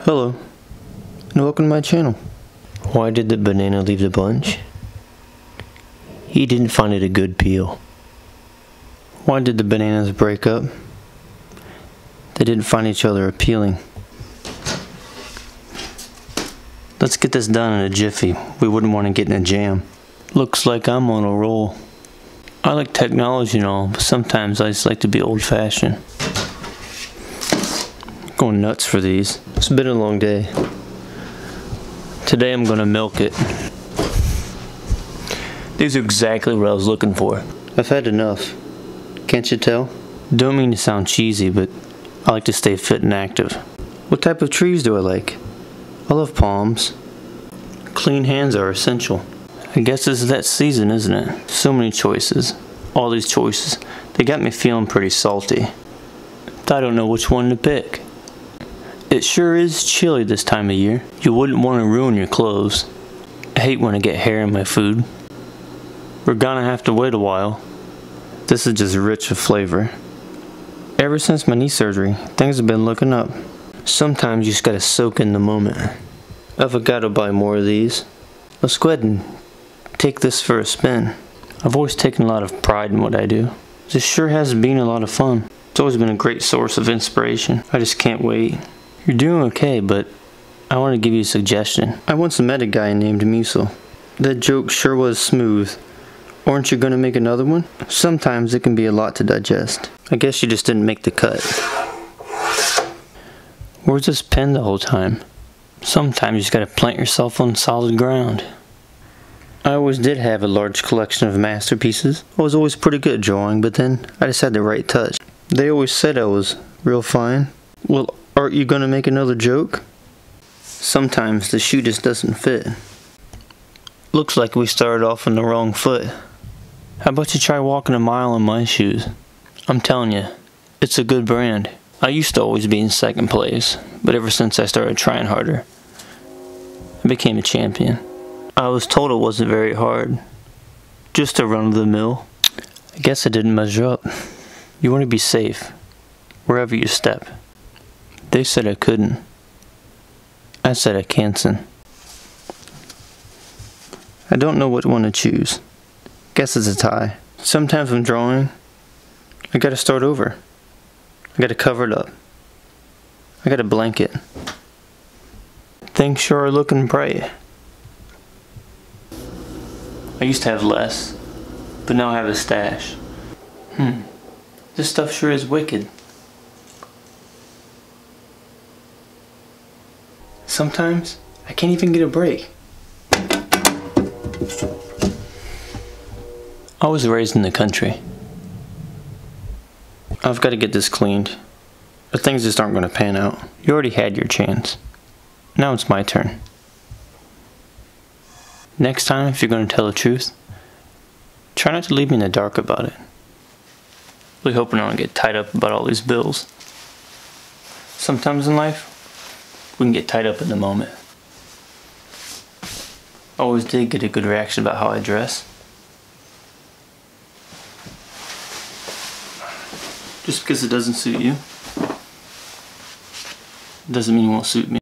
Hello, and welcome to my channel. Why did the banana leave the bunch? He didn't find it a good peel. Why did the bananas break up? They didn't find each other appealing. Let's get this done in a jiffy. We wouldn't want to get in a jam. Looks like I'm on a roll. I like technology and all, but sometimes I just like to be old-fashioned. Going nuts for these. It's been a long day. Today I'm gonna milk it. These are exactly what I was looking for. I've had enough. Can't you tell? Don't mean to sound cheesy, but I like to stay fit and active. What type of trees do I like? I love palms. Clean hands are essential. I guess this is that season, isn't it? So many choices. All these choices. They got me feeling pretty salty. I don't know which one to pick. It sure is chilly this time of year. You wouldn't want to ruin your clothes. I hate when I get hair in my food. We're gonna have to wait a while. This is just rich with flavor. Ever since my knee surgery, things have been looking up. Sometimes you just gotta soak in the moment. I've gotta buy more of these. Let's go ahead and take this for a spin. I've always taken a lot of pride in what I do. This sure has been a lot of fun. It's always been a great source of inspiration. I just can't wait. You're doing okay, but I want to give you a suggestion. I once met a guy named Musil. That joke sure was smooth. Aren't you gonna make another one? Sometimes it can be a lot to digest. I guess you just didn't make the cut. Where's this pen the whole time? Sometimes you just gotta plant yourself on solid ground. I always did have a large collection of masterpieces. I was always pretty good at drawing, but then I just had the right touch. They always said I was real fine. Well, aren't you gonna make another joke? Sometimes the shoe just doesn't fit. Looks like we started off on the wrong foot. How about you try walking a mile in my shoes? I'm telling you, it's a good brand. I used to always be in second place, but ever since I started trying harder, I became a champion. I was told it wasn't very hard. Just a run of the mill. I guess I didn't measure up. You want to be safe, wherever you step. They said I couldn't. I said I can't. I don't know what one to choose. Guess it's a tie. Sometimes when drawing, I gotta start over. I gotta cover it up. I gotta blank it. Things sure are looking bright. I used to have less, but now I have a stash. This stuff sure is wicked. Sometimes, I can't even get a break. I was raised in the country. I've got to get this cleaned, or things just aren't going to pan out. You already had your chance. Now it's my turn. Next time, if you're going to tell the truth, try not to leave me in the dark about it. Really hoping I don't get tied up about all these bills. Sometimes in life, we can get tied up in the moment. I always did get a good reaction about how I dress. Just because it doesn't suit you, doesn't mean it won't suit me.